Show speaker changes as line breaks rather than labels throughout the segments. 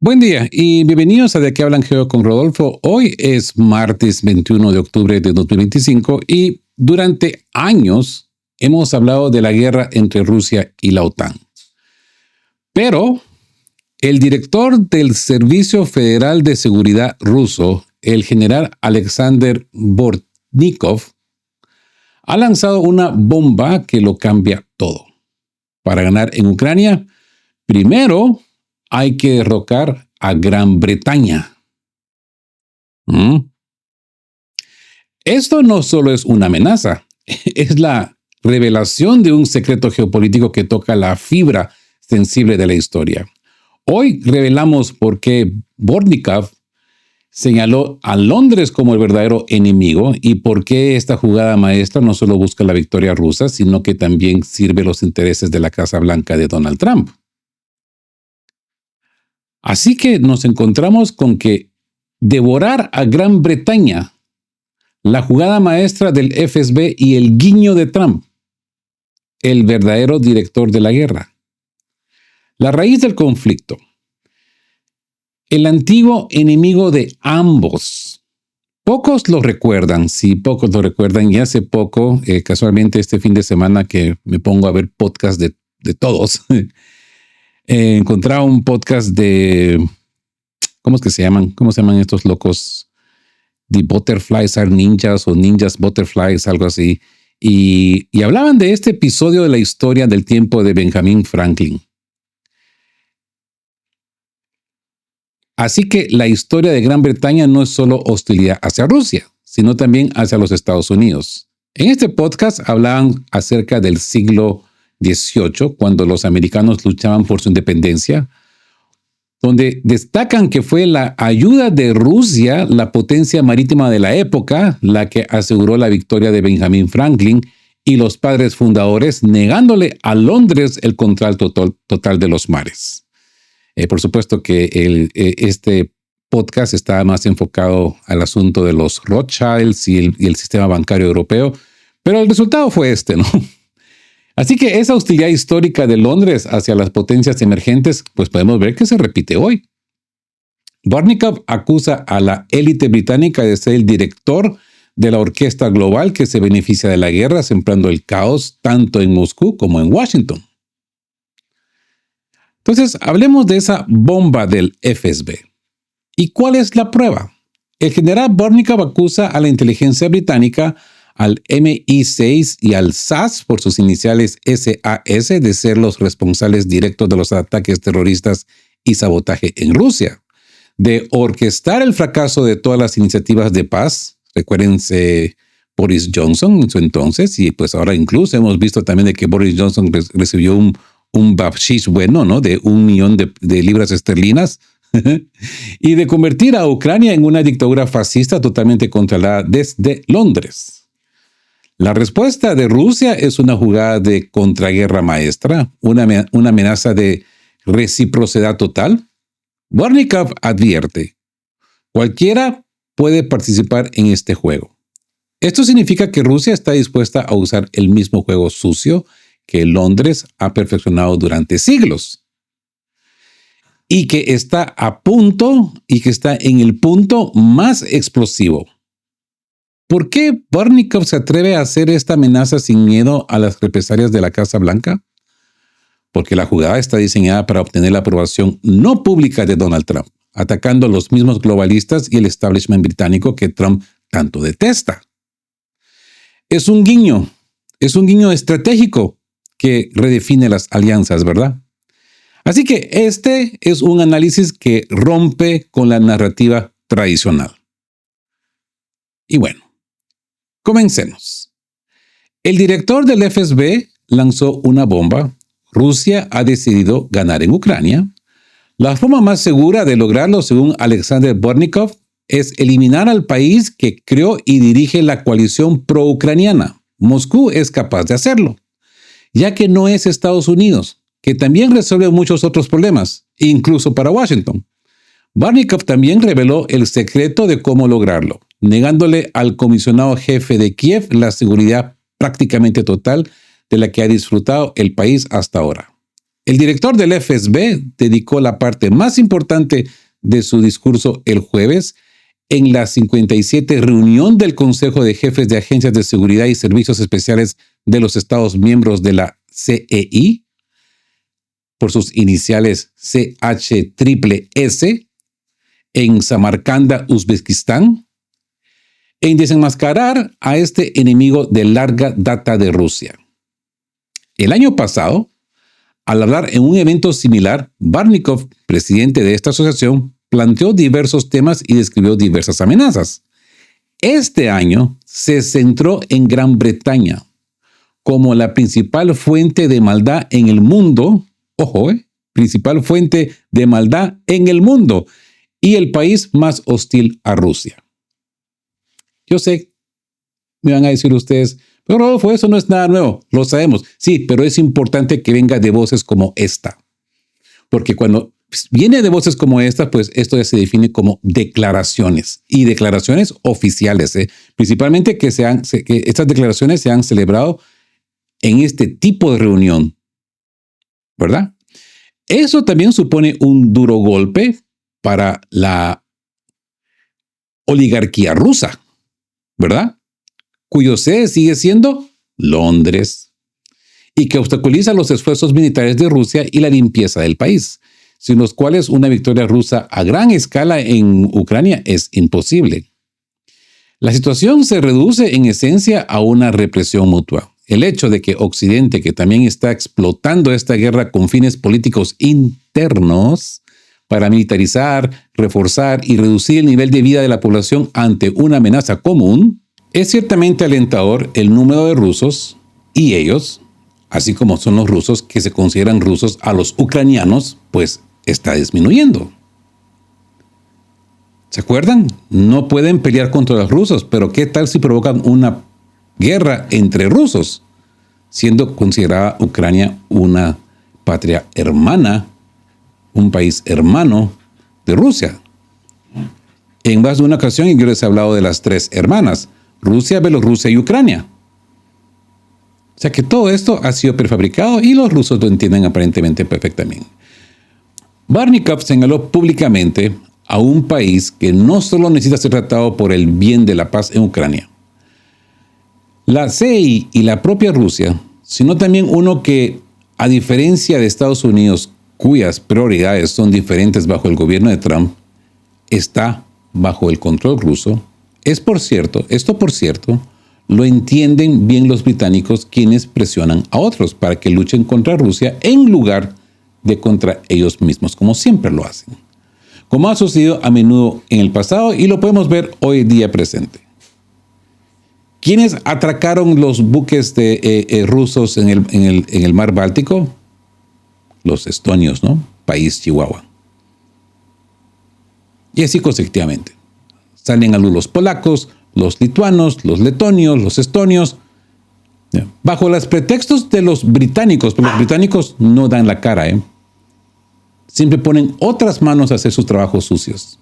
Buen día y bienvenidos a De qué hablan Geo con Rodolfo. Hoy es martes 21 de octubre de 2025 y durante años hemos hablado de la guerra entre Rusia y la OTAN. Pero el director del Servicio Federal de Seguridad ruso, el general Alexander Bortnikov, ha lanzado una bomba que lo cambia todo. Para ganar en Ucrania, primero hay que derrocar a Gran Bretaña. Esto no solo es una amenaza, es la revelación de un secreto geopolítico que toca la fibra sensible de la historia. Hoy revelamos por qué Bortnikov señaló a Londres como el verdadero enemigo y por qué esta jugada maestra no solo busca la victoria rusa, sino que también sirve los intereses de la Casa Blanca de Donald Trump. Así que nos encontramos con que devorar a Gran Bretaña, la jugada maestra del FSB y el guiño de Trump, el verdadero director de la guerra. La raíz del conflicto. El antiguo enemigo de ambos. Pocos lo recuerdan, sí, pocos lo recuerdan. Y hace poco, casualmente este fin de semana que me pongo a ver podcast de todos, encontraba un podcast de, ¿cómo es que se llaman? ¿Cómo se llaman estos locos? The Butterflies are Ninjas o Ninjas Butterflies, algo así. Y hablaban de este episodio de la historia del tiempo de Benjamin Franklin. Así que la historia de Gran Bretaña no es solo hostilidad hacia Rusia, sino también hacia los Estados Unidos. En este podcast hablaban acerca del siglo XVIII, cuando los americanos luchaban por su independencia, donde destacan que fue la ayuda de Rusia, la potencia marítima de la época, la que aseguró la victoria de Benjamin Franklin y los padres fundadores, negándole a Londres el control total de los mares. Por supuesto que este podcast está más enfocado al asunto de los Rothschilds y el sistema bancario europeo, pero el resultado fue este, ¿no? Así que esa hostilidad histórica de Londres hacia las potencias emergentes, pues podemos ver que se repite hoy. Bortnikov acusa a la élite británica de ser el director de la orquesta global que se beneficia de la guerra, sembrando el caos tanto en Moscú como en Washington. Entonces, hablemos de esa bomba del FSB. ¿Y cuál es la prueba? El general Bortnikov acusa a la inteligencia británica, al MI6 y al SAS, por sus iniciales SAS, de ser los responsables directos de los ataques terroristas y sabotaje en Rusia, de orquestar el fracaso de todas las iniciativas de paz. Recuérdense Boris Johnson en su entonces, y pues ahora incluso hemos visto también de que Boris Johnson recibió un bakshish bueno, ¿no? De 1 millón de libras esterlinas, y de convertir a Ucrania en una dictadura fascista totalmente controlada desde Londres. La respuesta de Rusia es una jugada de contraguerra maestra, una amenaza de reciprocidad total. Bortnikov advierte: cualquiera puede participar en este juego. Esto significa que Rusia está dispuesta a usar el mismo juego sucio que Londres ha perfeccionado durante siglos, y que está a punto y que está en el punto más explosivo. ¿Por qué Bortnikov se atreve a hacer esta amenaza sin miedo a las represalias de la Casa Blanca? Porque la jugada está diseñada para obtener la aprobación no pública de Donald Trump, atacando a los mismos globalistas y el establishment británico que Trump tanto detesta. Es un guiño estratégico que redefine las alianzas, ¿verdad? Así que este es un análisis que rompe con la narrativa tradicional. Y bueno, comencemos. El director del FSB lanzó una bomba. Rusia ha decidido ganar en Ucrania. La forma más segura de lograrlo, según Alexander Bortnikov, es eliminar al país que creó y dirige la coalición pro-ucraniana. Moscú es capaz de hacerlo, ya que no es Estados Unidos, que también resuelve muchos otros problemas, incluso para Washington. Bortnikov también reveló el secreto de cómo lograrlo, negándole al comisionado jefe de Kiev la seguridad prácticamente total de la que ha disfrutado el país hasta ahora. El director del FSB dedicó la parte más importante de su discurso el jueves en la 57 reunión del Consejo de Jefes de Agencias de Seguridad y Servicios Especiales de los Estados miembros de la CEI, por sus iniciales CHSS, en Samarcanda, Uzbekistán, en desenmascarar a este enemigo de larga data de Rusia. El año pasado, al hablar en un evento similar, Barnikov, presidente de esta asociación, planteó diversos temas y describió diversas amenazas. Este año se centró en Gran Bretaña como la principal fuente de maldad en el mundo, principal fuente de maldad en el mundo y el país más hostil a Rusia. Yo sé, me van a decir ustedes, pero Rodolfo, eso no es nada nuevo, lo sabemos. Sí, pero es importante que venga de voces como esta, porque cuando viene de voces como esta, pues esto ya se define como declaraciones y declaraciones oficiales, principalmente que estas declaraciones se han celebrado en este tipo de reunión, ¿verdad? Eso también supone un duro golpe para la oligarquía rusa, ¿verdad? Cuyo sede sigue siendo Londres y que obstaculiza los esfuerzos militares de Rusia y la limpieza del país, sin los cuales una victoria rusa a gran escala en Ucrania es imposible. La situación se reduce en esencia a una represión mutua. El hecho de que Occidente, que también está explotando esta guerra con fines políticos internos para militarizar, reforzar y reducir el nivel de vida de la población ante una amenaza común, es ciertamente alentador el número de rusos y ellos, así como son los rusos que se consideran rusos a los ucranianos, pues está disminuyendo. ¿Se acuerdan? No pueden pelear contra los rusos, pero ¿qué tal si provocan una guerra entre rusos, siendo considerada Ucrania una patria hermana, un país hermano de Rusia? En más de una ocasión yo les he hablado de las tres hermanas, Rusia, Bielorrusia y Ucrania. O sea que todo esto ha sido prefabricado y los rusos lo entienden aparentemente perfectamente. Barnikov señaló públicamente a un país que no solo necesita ser tratado por el bien de la paz en Ucrania, la CEI y la propia Rusia, sino también uno que, a diferencia de Estados Unidos, cuyas prioridades son diferentes bajo el gobierno de Trump, está bajo el control ruso. Esto por cierto, lo entienden bien los británicos, quienes presionan a otros para que luchen contra Rusia en lugar de contra ellos mismos, como siempre lo hacen, como ha sucedido a menudo en el pasado y lo podemos ver hoy día presente. ¿Quiénes atracaron los buques rusos en el mar Báltico? Los estonios, ¿no? País Chihuahua. Y así consecutivamente. Salen a luz los polacos, los lituanos, los letonios, los estonios, bajo los pretextos de los británicos, pero los británicos no dan la cara, Siempre ponen otras manos a hacer sus trabajos sucios.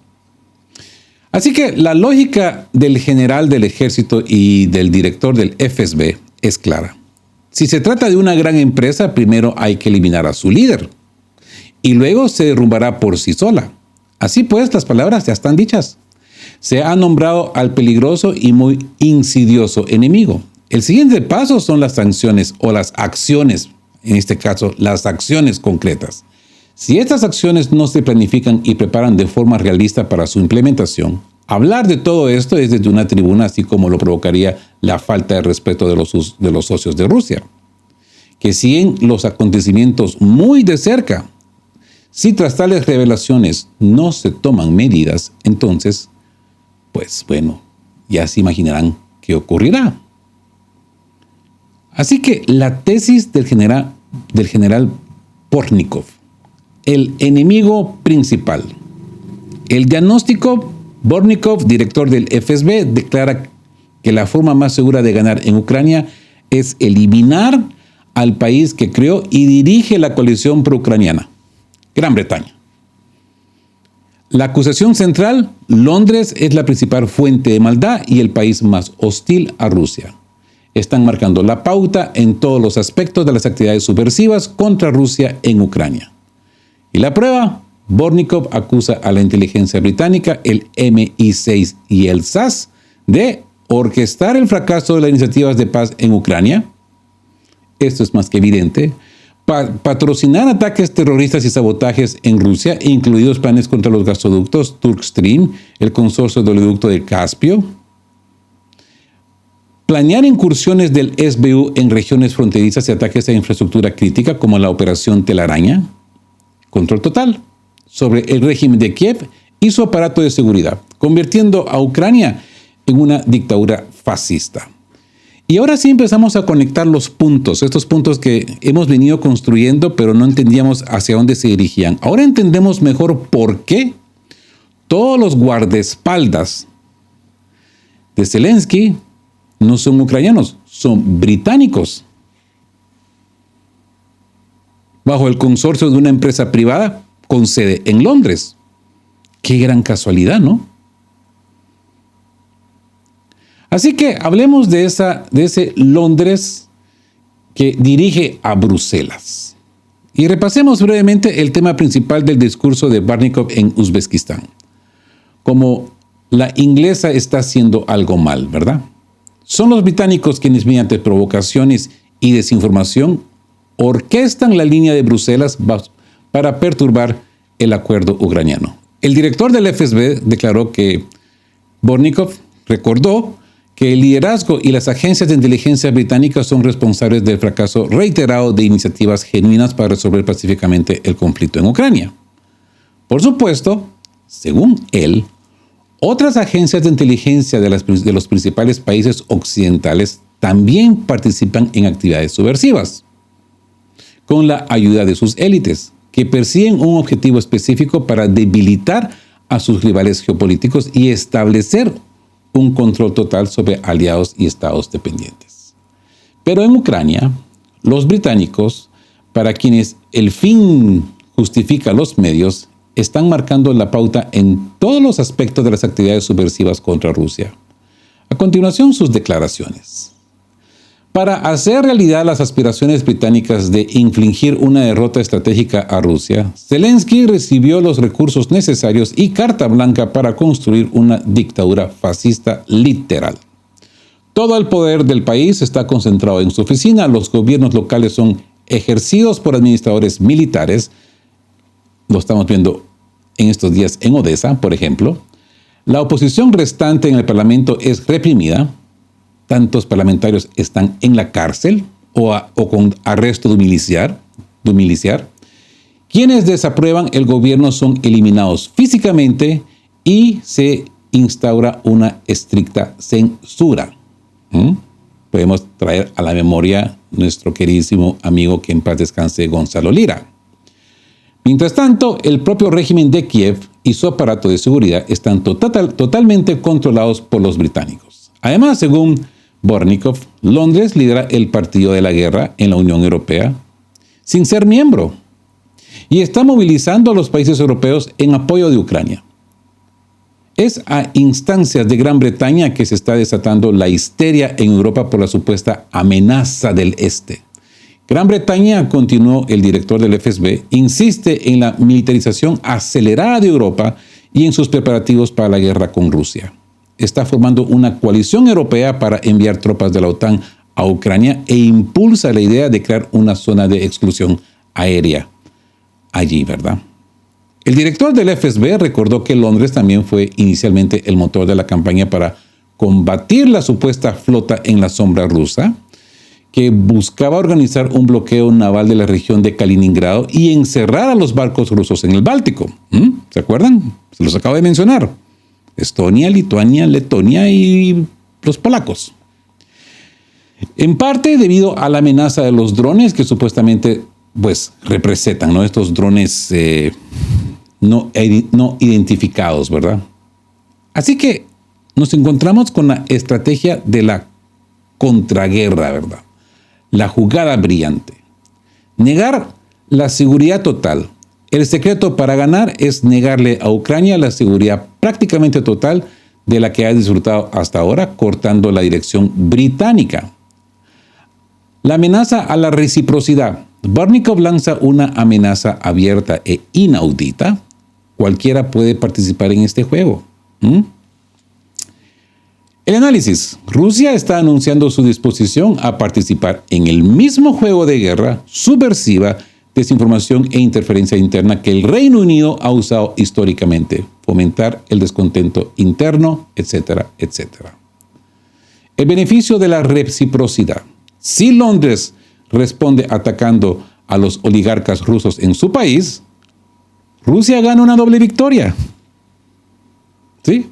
Así que la lógica del general del ejército y del director del FSB es clara. Si se trata de una gran empresa, primero hay que eliminar a su líder y luego se derrumbará por sí sola. Así pues, las palabras ya están dichas. Se ha nombrado al peligroso y muy insidioso enemigo. El siguiente paso son las sanciones o las acciones, en este caso, las acciones concretas. Si estas acciones no se planifican y preparan de forma realista para su implementación, hablar de todo esto es desde una tribuna, así como lo provocaría la falta de respeto de los socios de Rusia, que siguen los acontecimientos muy de cerca. Si tras tales revelaciones no se toman medidas, entonces, pues bueno, ya se imaginarán qué ocurrirá. Así que la tesis del general Portnikov, el enemigo principal. El diagnóstico, Bortnikov, director del FSB, declara que la forma más segura de ganar en Ucrania es eliminar al país que creó y dirige la coalición pro-ucraniana, Gran Bretaña. La acusación central, Londres es la principal fuente de maldad y el país más hostil a Rusia. están marcando la pauta en todos los aspectos de las actividades subversivas contra Rusia en Ucrania. Y la prueba, Bortnikov acusa a la inteligencia británica, el MI6 y el SAS, de orquestar el fracaso de las iniciativas de paz en Ucrania. Esto es más que evidente. Patrocinar ataques terroristas y sabotajes en Rusia, incluidos planes contra los gasoductos Turk Stream, el consorcio del oleoducto del Caspio. Planear incursiones del SBU en regiones fronterizas y ataques a infraestructura crítica, como la Operación Telaraña. Control total sobre el régimen de Kiev y su aparato de seguridad, convirtiendo a Ucrania en una dictadura fascista. Y ahora sí empezamos a conectar los puntos, estos puntos que hemos venido construyendo, pero no entendíamos hacia dónde se dirigían. Ahora entendemos mejor por qué todos los guardaespaldas de Zelensky no son ucranianos, son británicos, bajo el consorcio de una empresa privada con sede en Londres. Qué gran casualidad, ¿no? Así que hablemos de ese Londres que dirige a Bruselas. Y repasemos brevemente el tema principal del discurso de Bortnikov en Uzbekistán. Como la inglesa está haciendo algo mal, ¿verdad? Son los británicos quienes, mediante provocaciones y desinformación, orquestan la línea de Bruselas para perturbar el acuerdo ucraniano. El director del FSB declaró que Bortnikov recordó que el liderazgo y las agencias de inteligencia británicas son responsables del fracaso reiterado de iniciativas genuinas para resolver pacíficamente el conflicto en Ucrania. Por supuesto, según él, otras agencias de inteligencia de los principales países occidentales también participan en actividades subversivas, con la ayuda de sus élites, que persiguen un objetivo específico para debilitar a sus rivales geopolíticos y establecer un control total sobre aliados y estados dependientes. Pero en Ucrania, los británicos, para quienes el fin justifica los medios, están marcando la pauta en todos los aspectos de las actividades subversivas contra Rusia. A continuación, sus declaraciones. Para hacer realidad las aspiraciones británicas de infligir una derrota estratégica a Rusia, Zelensky recibió los recursos necesarios y carta blanca para construir una dictadura fascista literal. Todo el poder del país está concentrado en su oficina, los gobiernos locales son ejercidos por administradores militares, lo estamos viendo en estos días en Odessa, por ejemplo. La oposición restante en el Parlamento es reprimida. Tantos parlamentarios están en la cárcel o con arresto domiciliar. Quienes desaprueban el gobierno son eliminados físicamente y se instaura una estricta censura. Podemos traer a la memoria nuestro queridísimo amigo que en paz descanse, Gonzalo Lira. Mientras tanto, el propio régimen de Kiev y su aparato de seguridad están totalmente controlados por los británicos. Además, según Bortnikov, Londres lidera el partido de la guerra en la Unión Europea sin ser miembro y está movilizando a los países europeos en apoyo de Ucrania. Es a instancias de Gran Bretaña que se está desatando la histeria en Europa por la supuesta amenaza del Este. Gran Bretaña, continuó el director del FSB, insiste en la militarización acelerada de Europa y en sus preparativos para la guerra con Rusia. Está formando una coalición europea para enviar tropas de la OTAN a Ucrania e impulsa la idea de crear una zona de exclusión aérea allí, ¿verdad? El director del FSB recordó que Londres también fue inicialmente el motor de la campaña para combatir la supuesta flota en la sombra rusa, que buscaba organizar un bloqueo naval de la región de Kaliningrado y encerrar a los barcos rusos en el Báltico. ¿Se acuerdan? Se los acabo de mencionar. Estonia, Lituania, Letonia y los polacos. En parte debido a la amenaza de los drones que supuestamente representan, ¿no? Estos drones no identificados, ¿verdad? Así que nos encontramos con la estrategia de la contraguerra, ¿verdad? La jugada brillante. Negar la seguridad total. El secreto para ganar es negarle a Ucrania la seguridad prácticamente total de la que ha disfrutado hasta ahora, cortando la dirección británica. La amenaza a la reciprocidad. Barnikov lanza una amenaza abierta e inaudita. Cualquiera puede participar en este juego. El análisis. Rusia está anunciando su disposición a participar en el mismo juego de guerra subversiva, desinformación e interferencia interna que el Reino Unido ha usado históricamente. Fomentar el descontento interno, etcétera, etcétera. El beneficio de la reciprocidad. Si Londres responde atacando a los oligarcas rusos en su país, Rusia gana una doble victoria. ¿Sí?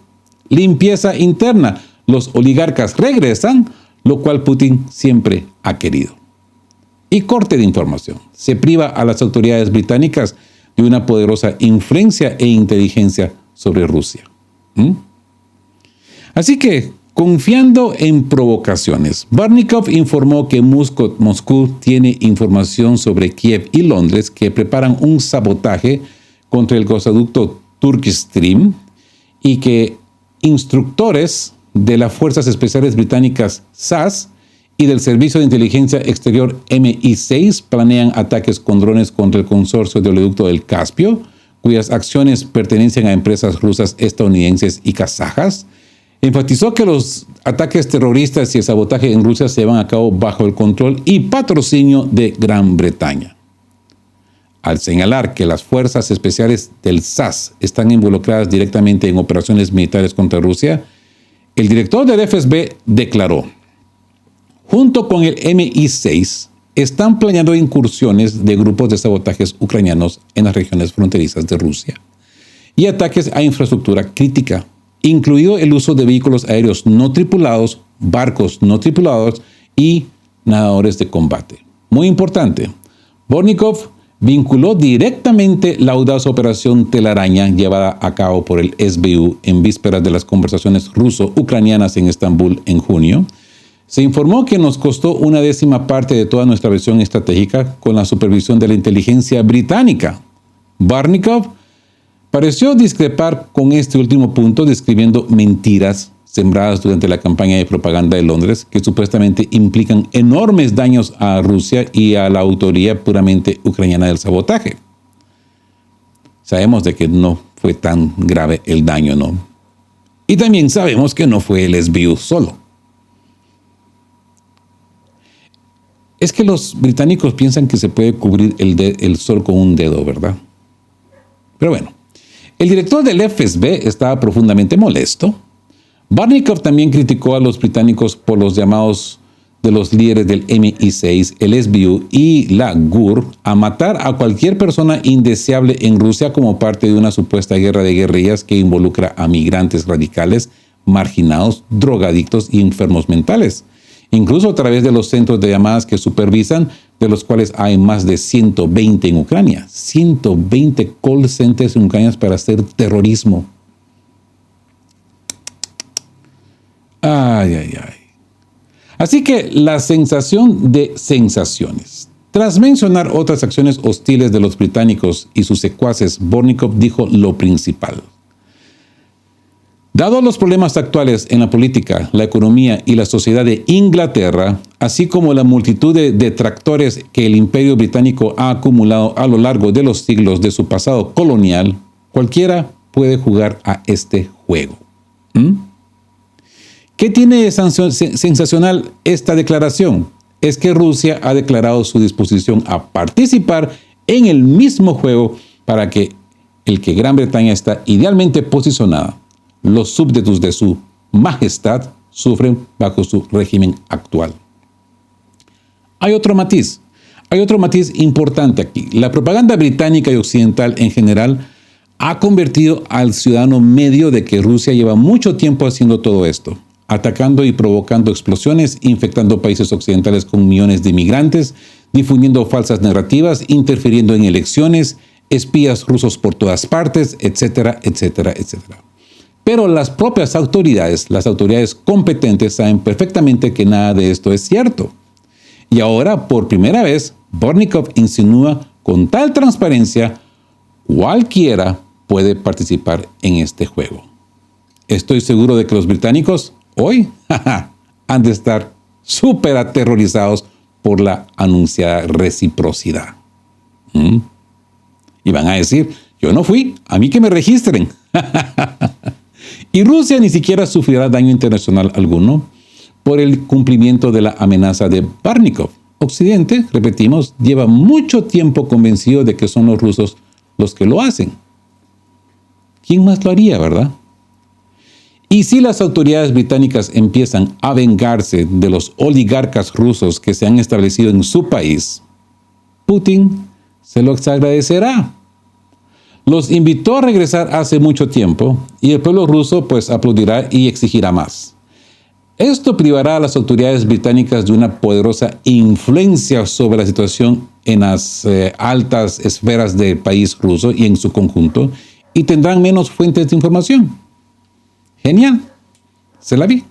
Limpieza interna. Los oligarcas regresan, lo cual Putin siempre ha querido. Y corte de información. Se priva a las autoridades británicas de una poderosa influencia e inteligencia sobre Rusia. Así que, confiando en provocaciones, Barnikov informó que Moscú tiene información sobre Kiev y Londres que preparan un sabotaje contra el gasoducto Turkish Stream y que instructores de las Fuerzas Especiales Británicas SAS y del Servicio de Inteligencia Exterior MI6 planean ataques con drones contra el consorcio de oleoducto del Caspio, cuyas acciones pertenecen a empresas rusas, estadounidenses y kazajas. Enfatizó que los ataques terroristas y el sabotaje en Rusia se llevan a cabo bajo el control y patrocinio de Gran Bretaña. Al señalar que las fuerzas especiales del SAS están involucradas directamente en operaciones militares contra Rusia, el director del FSB declaró: junto con el MI6, están planeando incursiones de grupos de sabotajes ucranianos en las regiones fronterizas de Rusia y ataques a infraestructura crítica, incluido el uso de vehículos aéreos no tripulados, barcos no tripulados y nadadores de combate. Muy importante, Barnikov vinculó directamente la audaz operación Telaraña llevada a cabo por el SBU en vísperas de las conversaciones ruso-ucranianas en Estambul en junio. Se informó que nos costó 1/10 parte de toda nuestra versión estratégica con la supervisión de la inteligencia británica. Barnikov pareció discrepar con este último punto, describiendo mentiras sembradas durante la campaña de propaganda de Londres que supuestamente implican enormes daños a Rusia y a la autoría puramente ucraniana del sabotaje. Sabemos de que no fue tan grave el daño, ¿no? Y también sabemos que no fue el SBU solo. Es que los británicos piensan que se puede cubrir el sol con un dedo, ¿verdad? Pero bueno, el director del FSB estaba profundamente molesto. Barnikov también criticó a los británicos por los llamados de los líderes del MI6, el SBU y la GUR a matar a cualquier persona indeseable en Rusia como parte de una supuesta guerra de guerrillas que involucra a migrantes radicales, marginados, drogadictos y enfermos mentales. Incluso a través de los centros de llamadas que supervisan, de los cuales hay más de 120 en Ucrania. 120 call centers en Ucrania para hacer terrorismo. Ay, ay, ay. Así que la sensación de sensaciones. Tras mencionar otras acciones hostiles de los británicos y sus secuaces, Barnikov dijo lo principal. Dado los problemas actuales en la política, la economía y la sociedad de Inglaterra, así como la multitud de detractores que el Imperio Británico ha acumulado a lo largo de los siglos de su pasado colonial, cualquiera puede jugar a este juego. ¿Qué tiene de sensacional esta declaración? Es que Rusia ha declarado su disposición a participar en el mismo juego para que Gran Bretaña está idealmente posicionada. Los súbditos de su majestad sufren bajo su régimen actual. Hay otro matiz importante aquí. La propaganda británica y occidental en general ha convertido al ciudadano medio de que Rusia lleva mucho tiempo haciendo todo esto, atacando y provocando explosiones, infectando países occidentales con millones de inmigrantes, difundiendo falsas narrativas, interfiriendo en elecciones, espías rusos por todas partes, etcétera, etcétera, etcétera. Pero las propias autoridades, las autoridades competentes, saben perfectamente que nada de esto es cierto. Y ahora, por primera vez, Barnikov insinúa con tal transparencia, cualquiera puede participar en este juego. Estoy seguro de que los británicos hoy han de estar súper aterrorizados por la anunciada reciprocidad. Y van a decir, yo no fui, a mí que me registren. Y Rusia ni siquiera sufrirá daño internacional alguno por el cumplimiento de la amenaza de Barnikov. Occidente, repetimos, lleva mucho tiempo convencido de que son los rusos los que lo hacen. ¿Quién más lo haría, verdad? Y si las autoridades británicas empiezan a vengarse de los oligarcas rusos que se han establecido en su país, Putin se lo agradecerá. Los invitó a regresar hace mucho tiempo y el pueblo ruso pues aplaudirá y exigirá más. Esto privará a las autoridades británicas de una poderosa influencia sobre la situación en las altas esferas del país ruso y en su conjunto, y tendrán menos fuentes de información. Genial, se la vi.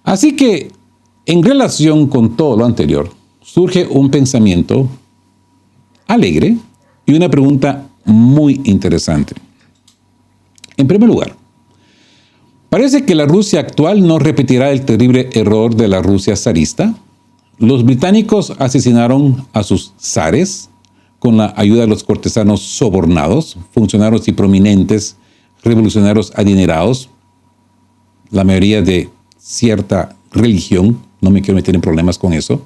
Así que, en relación con todo lo anterior, surge un pensamiento alegre y una pregunta muy interesante. En primer lugar, parece que la Rusia actual no repetirá el terrible error de la Rusia zarista. Los británicos asesinaron a sus zares con la ayuda de los cortesanos sobornados, funcionarios y prominentes revolucionarios adinerados, la mayoría de cierta religión, no me quiero meter en problemas con eso.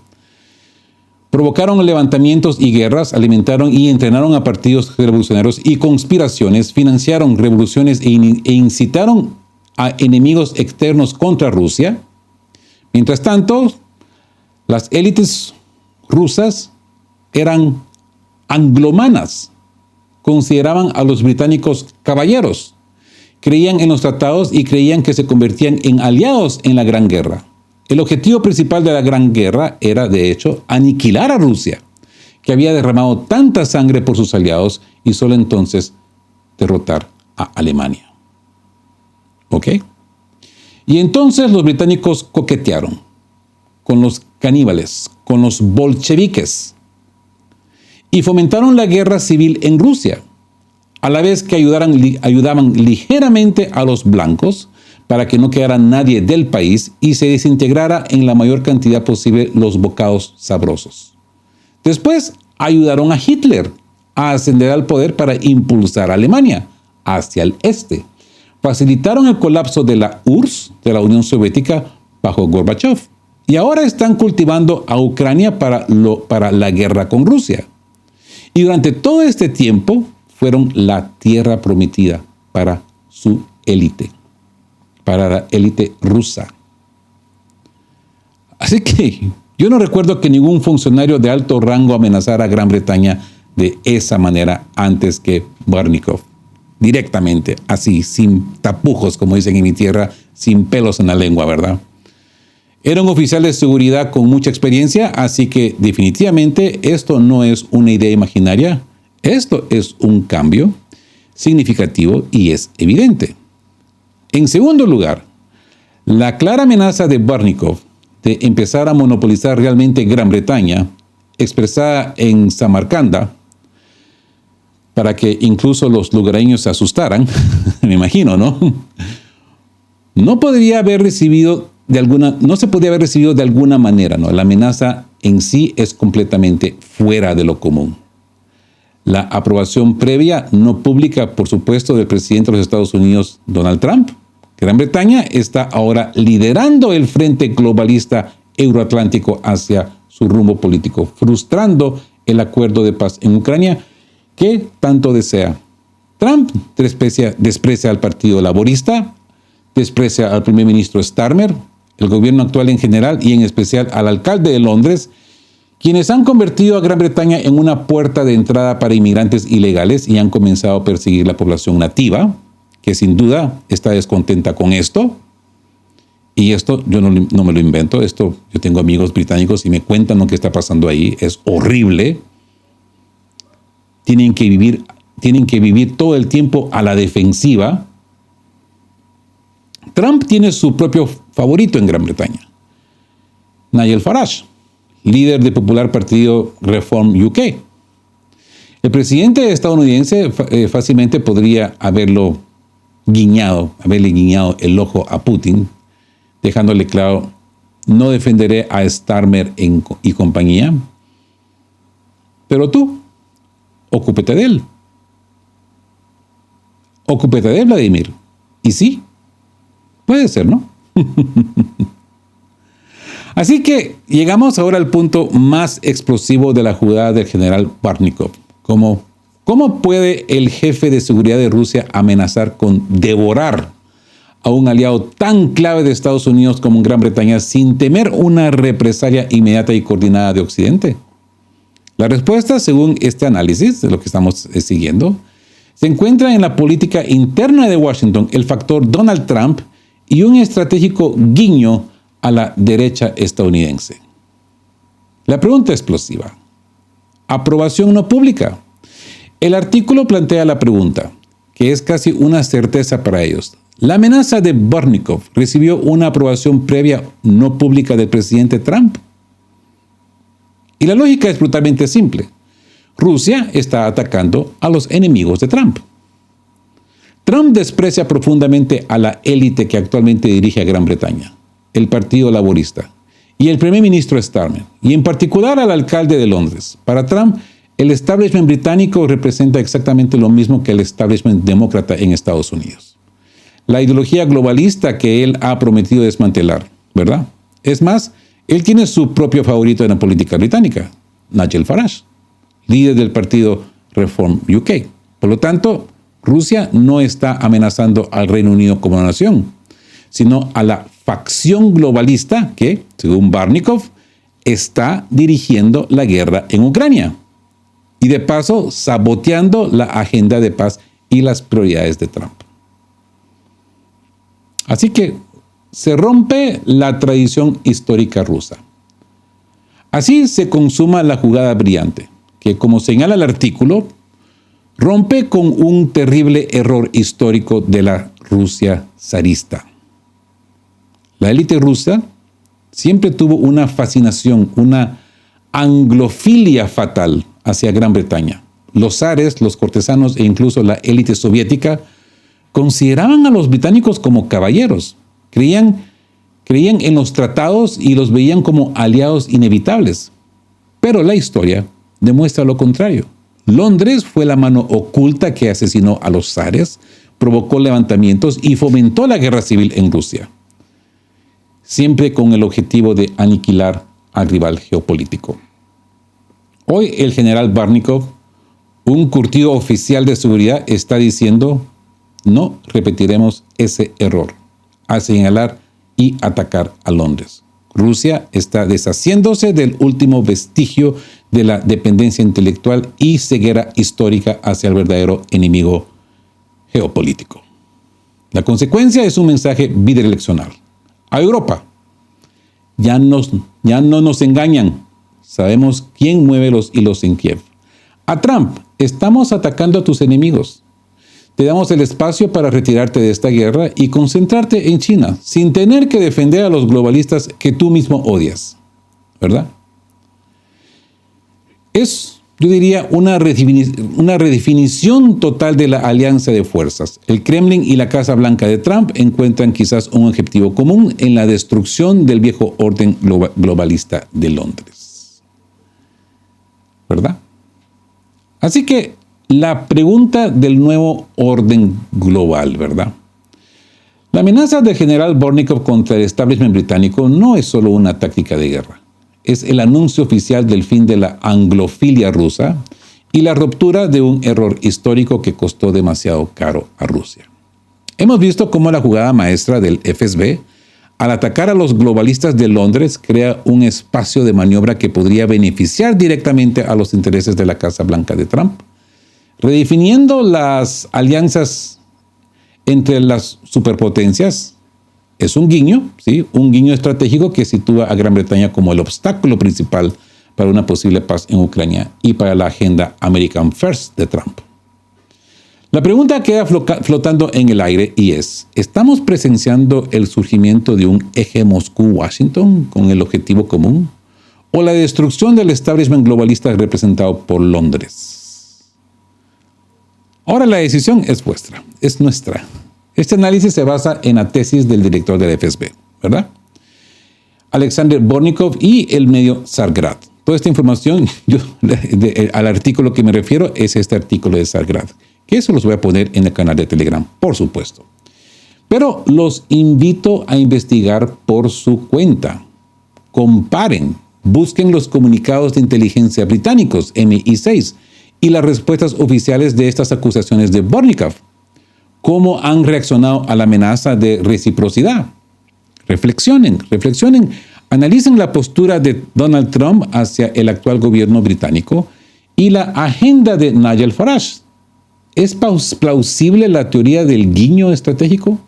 Provocaron levantamientos y guerras, alimentaron y entrenaron a partidos revolucionarios y conspiraciones, financiaron revoluciones e incitaron a enemigos externos contra Rusia. Mientras tanto, las élites rusas eran anglomanas, consideraban a los británicos caballeros, creían en los tratados y creían que se convertían en aliados en la Gran Guerra. El objetivo principal de la Gran Guerra era, de hecho, aniquilar a Rusia, que había derramado tanta sangre por sus aliados, y solo entonces derrotar a Alemania. ¿Ok? Y entonces los británicos coquetearon con los caníbales, con los bolcheviques, y fomentaron la guerra civil en Rusia, a la vez que ayudaban ligeramente a los blancos para que no quedara nadie del país y se desintegrara en la mayor cantidad posible los bocados sabrosos. Después ayudaron a Hitler a ascender al poder para impulsar a Alemania hacia el este. Facilitaron el colapso de la URSS, de la Unión Soviética, bajo Gorbachev. Y ahora están cultivando a Ucrania para la guerra con Rusia. Y durante todo este tiempo fueron la tierra prometida para su élite, para la élite rusa. Así que yo no recuerdo que ningún funcionario de alto rango amenazara a Gran Bretaña de esa manera antes que Barnikov. Directamente, así, sin tapujos, como dicen en mi tierra, sin pelos en la lengua, ¿verdad? Era un oficial de seguridad con mucha experiencia, así que definitivamente esto no es una idea imaginaria. Esto es un cambio significativo y es evidente. En segundo lugar, la clara amenaza de Barnikov de empezar a monopolizar realmente Gran Bretaña, expresada en Samarcanda, para que incluso los lugareños se asustaran, me imagino, ¿no? No se podía haber recibido de alguna manera, ¿no? La amenaza en sí es completamente fuera de lo común. La aprobación previa, no pública, por supuesto, del presidente de los Estados Unidos, Donald Trump. Gran Bretaña está ahora liderando el frente globalista euroatlántico hacia su rumbo político, frustrando el acuerdo de paz en Ucrania que tanto desea. Trump desprecia al Partido Laborista, desprecia al primer ministro Starmer, el gobierno actual en general y en especial al alcalde de Londres, quienes han convertido a Gran Bretaña en una puerta de entrada para inmigrantes ilegales y han comenzado a perseguir la población nativa, que sin duda está descontenta con esto. Y esto yo no me lo invento, yo tengo amigos británicos y me cuentan lo que está pasando ahí, es horrible. Tienen que vivir todo el tiempo a la defensiva. Trump tiene su propio favorito en Gran Bretaña, Nigel Farage, líder del popular partido Reform UK. El presidente estadounidense fácilmente podría haberle guiñado el ojo a Putin, dejándole claro no defenderé a Starmer y compañía. Pero tú, ocúpate de él. Ocúpate de Vladimir. Y sí, puede ser, ¿no? Así que llegamos ahora al punto más explosivo de la jugada del general Barnikov. ¿Cómo puede el jefe de seguridad de Rusia amenazar con devorar a un aliado tan clave de Estados Unidos como Gran Bretaña sin temer una represalia inmediata y coordinada de Occidente? La respuesta, según este análisis de lo que estamos siguiendo, se encuentra en la política interna de Washington, el factor Donald Trump y un estratégico guiño a la derecha estadounidense. La pregunta explosiva. Aprobación no pública. El artículo plantea la pregunta, que es casi una certeza para ellos. ¿La amenaza de Barnikov recibió una aprobación previa no pública del presidente Trump? Y la lógica es brutalmente simple. Rusia está atacando a los enemigos de Trump. Trump desprecia profundamente a la élite que actualmente dirige a Gran Bretaña, el Partido Laborista, y el primer ministro Starmer, y en particular al alcalde de Londres. Para Trump, el establishment británico representa exactamente lo mismo que el establishment demócrata en Estados Unidos. La ideología globalista que él ha prometido desmantelar, ¿verdad? Es más, él tiene su propio favorito en la política británica, Nigel Farage, líder del partido Reform UK. Por lo tanto, Rusia no está amenazando al Reino Unido como nación, sino a la facción globalista que, según Barnikov, está dirigiendo la guerra en Ucrania y de paso saboteando la agenda de paz y las prioridades de Trump. Así que se rompe la tradición histórica rusa. Así se consuma la jugada brillante, que, como señala el artículo, rompe con un terrible error histórico de la Rusia zarista. La élite rusa siempre tuvo una fascinación, una anglofilia fatal hacia Gran Bretaña. Los zares, los cortesanos e incluso la élite soviética consideraban a los británicos como caballeros. Creían en los tratados y los veían como aliados inevitables. Pero la historia demuestra lo contrario. Londres fue la mano oculta que asesinó a los zares, provocó levantamientos y fomentó la guerra civil en Rusia, siempre con el objetivo de aniquilar al rival geopolítico. Hoy el general Barnikov, un curtido oficial de seguridad, está diciendo: no repetiremos ese error, a señalar y atacar a Londres. Rusia está deshaciéndose del último vestigio de la dependencia intelectual y ceguera histórica hacia el verdadero enemigo geopolítico. La consecuencia es un mensaje bidireccional. A Europa, ya no nos engañan. Sabemos quién mueve los hilos en Kiev. A Trump, estamos atacando a tus enemigos. Te damos el espacio para retirarte de esta guerra y concentrarte en China, sin tener que defender a los globalistas que tú mismo odias. ¿Verdad? Es, yo diría, una redefinición total de la alianza de fuerzas. El Kremlin y la Casa Blanca de Trump encuentran quizás un objetivo común en la destrucción del viejo orden globalista de Londres. ¿Verdad? Así que la pregunta del nuevo orden global, ¿verdad? La amenaza del general Barnikov contra el establishment británico no es solo una táctica de guerra. Es el anuncio oficial del fin de la anglofilia rusa y la ruptura de un error histórico que costó demasiado caro a Rusia. Hemos visto cómo la jugada maestra del FSB, al atacar a los globalistas de Londres, crea un espacio de maniobra que podría beneficiar directamente a los intereses de la Casa Blanca de Trump, redefiniendo las alianzas entre las superpotencias. Es un guiño, ¿sí? Un guiño estratégico que sitúa a Gran Bretaña como el obstáculo principal para una posible paz en Ucrania y para la agenda American First de Trump. La pregunta queda flotando en el aire y es: ¿estamos presenciando el surgimiento de un eje Moscú-Washington con el objetivo común? ¿O la destrucción del establishment globalista representado por Londres? Ahora la decisión es vuestra, es nuestra. Este análisis se basa en la tesis del director del FSB, ¿verdad? Alexander Bortnikov y el medio Tsargrad. Toda esta información, al artículo que me refiero es este artículo de Tsargrad, que eso los voy a poner en el canal de Telegram, por supuesto. Pero los invito a investigar por su cuenta. Comparen, busquen los comunicados de inteligencia británicos, MI6, y las respuestas oficiales de estas acusaciones de Bortnikov. ¿Cómo han reaccionado a la amenaza de reciprocidad? Reflexionen, analicen la postura de Donald Trump hacia el actual gobierno británico y la agenda de Nigel Farage. ¿Es plausible la teoría del guiño estratégico?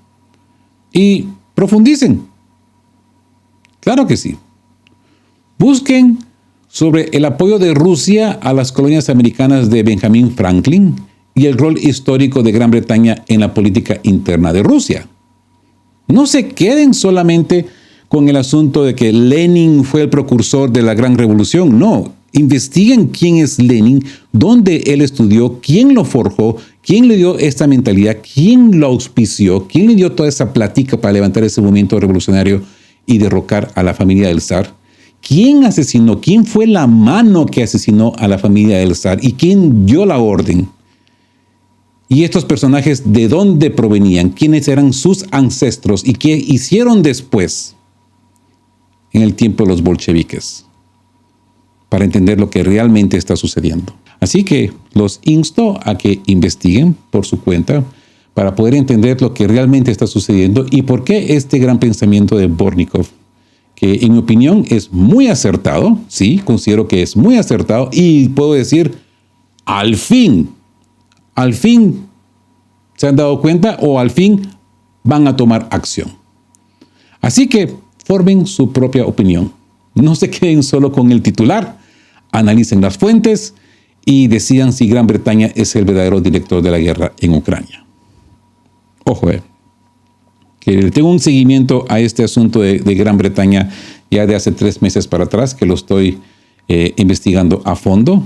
Y profundicen. Claro que sí. Busquen sobre el apoyo de Rusia a las colonias americanas de Benjamin Franklin y el rol histórico de Gran Bretaña en la política interna de Rusia. No se queden solamente con el asunto de que Lenin fue el precursor de la Gran Revolución. No, investiguen quién es Lenin, dónde él estudió, quién lo forjó, quién le dio esta mentalidad, quién lo auspició, quién le dio toda esa plática para levantar ese movimiento revolucionario y derrocar a la familia del zar. ¿Quién asesinó? ¿Quién fue la mano que asesinó a la familia del zar? ¿Y quién dio la orden? ¿Y estos personajes de dónde provenían? ¿Quiénes eran sus ancestros? ¿Y qué hicieron después en el tiempo de los bolcheviques? Para entender lo que realmente está sucediendo. Así que los insto a que investiguen por su cuenta para poder entender lo que realmente está sucediendo y por qué este gran pensamiento de Bortnikov, que en mi opinión es muy acertado, sí, considero que es muy acertado y puedo decir, al fin se han dado cuenta o al fin van a tomar acción. Así que formen su propia opinión. No se queden solo con el titular, analicen las fuentes y decidan si Gran Bretaña es el verdadero director de la guerra en Ucrania. Ojo, que tengo un seguimiento a este asunto de Gran Bretaña ya de hace 3 meses para atrás, que lo estoy investigando a fondo.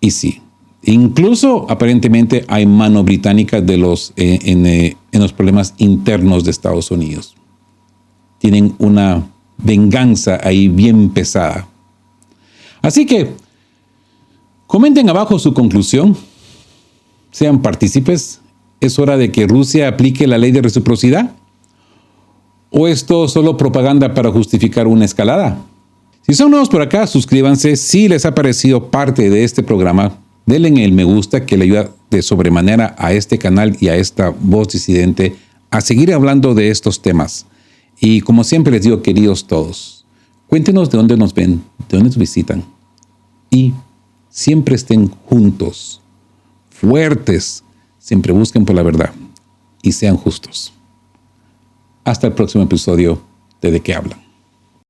Y sí, incluso aparentemente hay mano británica en los problemas internos de Estados Unidos. Tienen una venganza ahí bien pesada. Así que comenten abajo su conclusión, sean partícipes. ¿Es hora de que Rusia aplique la ley de reciprocidad? ¿O es todo solo propaganda para justificar una escalada? Si son nuevos por acá, suscríbanse. Si les ha parecido parte de este programa, denle el me gusta que le ayuda de sobremanera a este canal y a esta voz disidente a seguir hablando de estos temas. Y como siempre les digo, queridos todos, cuéntenos de dónde nos ven, de dónde nos visitan. Y siempre estén juntos, fuertes, siempre busquen por la verdad y sean justos. Hasta el próximo episodio de ¿De qué hablan?